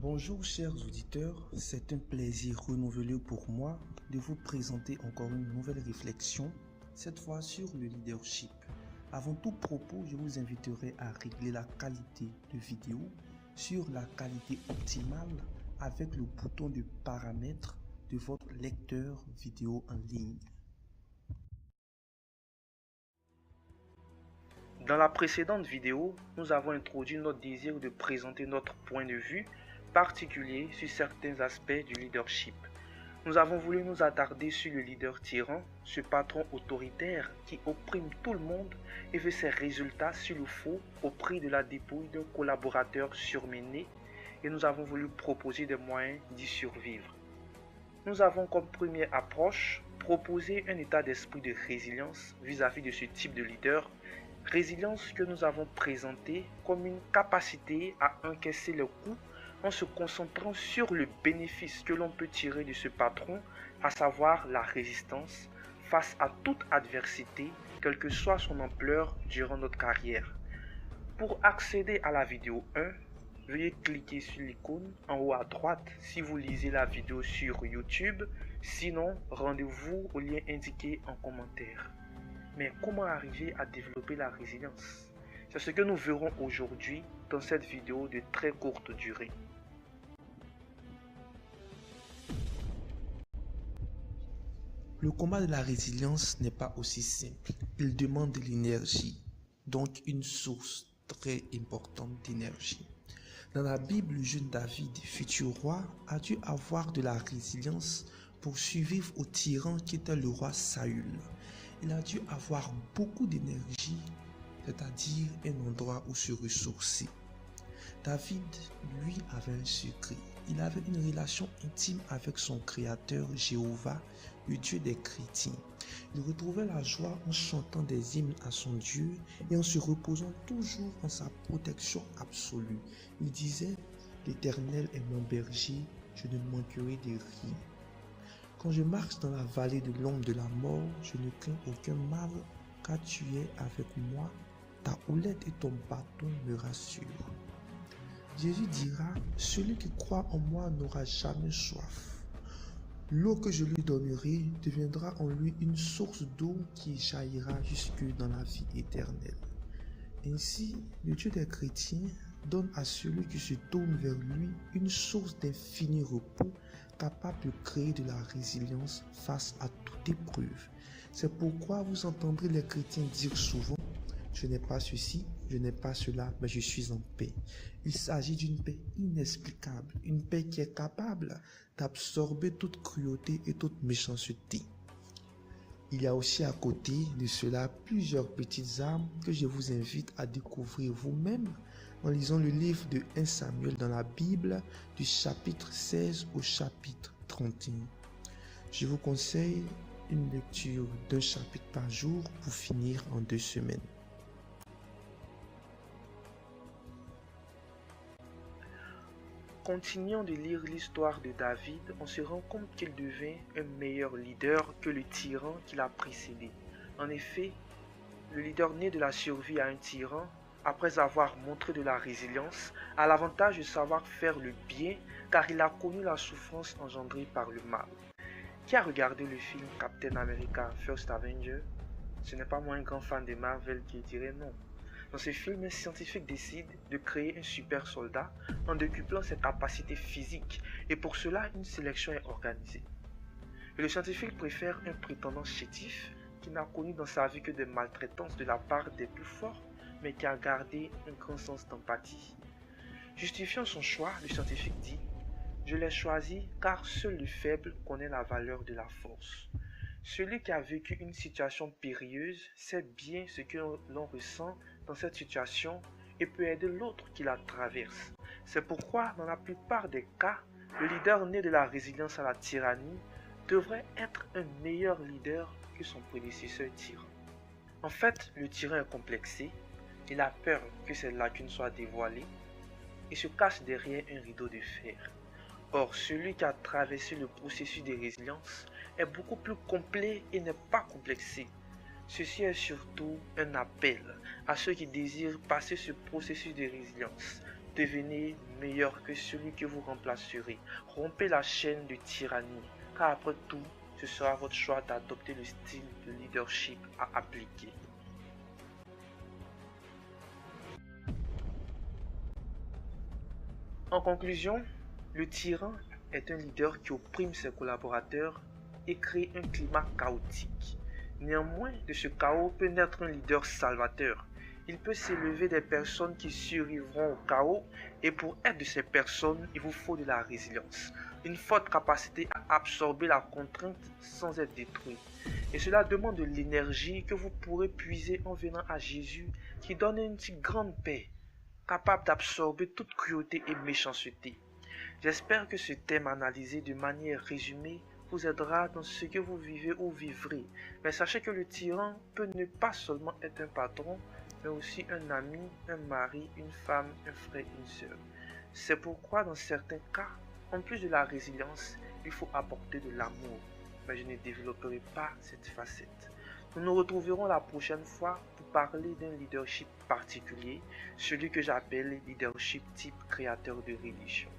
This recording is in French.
Bonjour chers auditeurs, c'est un plaisir renouvelé pour moi de vous présenter encore une nouvelle réflexion, cette fois sur le leadership. Avant tout propos, je vous inviterai à régler la qualité de vidéo sur la qualité optimale avec le bouton de paramètres de votre lecteur vidéo en ligne. Dans la précédente vidéo, nous avons introduit notre désir de présenter notre point de vue particulier sur certains aspects du leadership. Nous avons voulu nous attarder sur le leader tyran, ce patron autoritaire qui opprime tout le monde et veut ses résultats sur le faux au prix de la dépouille d'un collaborateur surmené, et nous avons voulu proposer des moyens d'y survivre. Nous avons comme première approche proposé un état d'esprit de résilience vis-à-vis de ce type de leader. Résilience que nous avons présentée comme une capacité à encaisser les coups en se concentrant sur le bénéfice que l'on peut tirer de ce patron, à savoir la résistance face à toute adversité, quelle que soit son ampleur durant notre carrière. Pour accéder à la vidéo 1, veuillez cliquer sur l'icône en haut à droite si vous lisez la vidéo sur YouTube, sinon rendez-vous au lien indiqué en commentaire. Mais comment arriver à développer la résilience? C'est ce que nous verrons aujourd'hui dans cette vidéo de très courte durée. Le combat de la résilience n'est pas aussi simple. Il demande de l'énergie, donc une source très importante d'énergie. Dans la Bible, le jeune David, futur roi, a dû avoir de la résilience pour survivre au tyran qui était le roi Saül. Il a dû avoir beaucoup d'énergie, c'est-à-dire un endroit où se ressourcer. David, lui, avait un secret. Il avait une relation intime avec son créateur Jéhovah, le Dieu des chrétiens. Il retrouvait la joie en chantant des hymnes à son Dieu et en se reposant toujours en sa protection absolue. Il disait, « L'Éternel est mon berger, je ne manquerai de rien. Quand je marche dans la vallée de l'ombre de la mort, je ne crains aucun mal, car tu es avec moi, ta houlette et ton bâton me rassurent. » Jésus dira, « Celui qui croit en moi n'aura jamais soif. L'eau que je lui donnerai deviendra en lui une source d'eau qui jaillira jusque dans la vie éternelle. » Ainsi, le Dieu des chrétiens donne à celui qui se tourne vers lui une source d'infini repos, capable de créer de la résilience face à toute épreuve. C'est pourquoi vous entendrez les chrétiens dire souvent, « Je n'ai pas ceci, je n'ai pas cela, mais je suis en paix. » Il s'agit d'une paix inexplicable, une paix qui est capable d'absorber toute cruauté et toute méchanceté. Il y a aussi à côté de cela plusieurs petites armes que je vous invite à découvrir vous-même en lisant le livre de 1 Samuel dans la Bible du chapitre 16 au chapitre 31. Je vous conseille une lecture d'un chapitre par jour pour finir en 2 semaines. Continuant de lire l'histoire de David, on se rend compte qu'il devint un meilleur leader que le tyran qui l'a précédé. En effet, le leader né de la survie à un tyran, après avoir montré de la résilience, a l'avantage de savoir faire le bien car il a connu la souffrance engendrée par le mal. Qui a regardé le film Captain America First Avenger? Ce n'est pas moi un grand fan de Marvel qui dirait non. Dans ce film, un scientifique décide de créer un super soldat en décuplant ses capacités physiques et pour cela, une sélection est organisée. Et le scientifique préfère un prétendant chétif qui n'a connu dans sa vie que des maltraitances de la part des plus forts, mais qui a gardé un grand sens d'empathie. Justifiant son choix, le scientifique dit « Je l'ai choisi car seul le faible connaît la valeur de la force. Celui qui a vécu une situation périlleuse sait bien ce que l'on ressent dans cette situation et peut aider l'autre qui la traverse. C'est pourquoi, dans la plupart des cas, le leader né de la résilience à la tyrannie devrait être un meilleur leader que son prédécesseur tyran. En fait, le tyran est complexé, il a peur que ses lacunes soient dévoilées et se cache derrière un rideau de fer. Or, celui qui a traversé le processus de résilience est beaucoup plus complet et n'est pas complexé. Ceci est surtout un appel à ceux qui désirent passer ce processus de résilience. devenez meilleur que celui que vous remplacerez. Rompez la chaîne de tyrannie, car après tout, ce sera votre choix d'adopter le style de leadership à appliquer. En conclusion, le tyran est un leader qui opprime ses collaborateurs et crée un climat chaotique. Néanmoins, de ce chaos peut naître un leader salvateur. Il peut s'élever des personnes qui survivront au chaos et pour être de ces personnes, il vous faut de la résilience, une forte capacité à absorber la contrainte sans être détruit. Et cela demande de l'énergie que vous pourrez puiser en venant à Jésus qui donne une si grande paix, capable d'absorber toute cruauté et méchanceté. J'espère que ce thème analysé de manière résumée vous aidera dans ce que vous vivez ou vivrez. Mais sachez que le tyran peut ne pas seulement être un patron, mais aussi un ami, un mari, une femme, un frère, une sœur. C'est pourquoi dans certains cas, en plus de la résilience, il faut apporter de l'amour. Mais je ne développerai pas cette facette. Nous nous retrouverons la prochaine fois pour parler d'un leadership particulier, celui que j'appelle leadership type créateur de religion.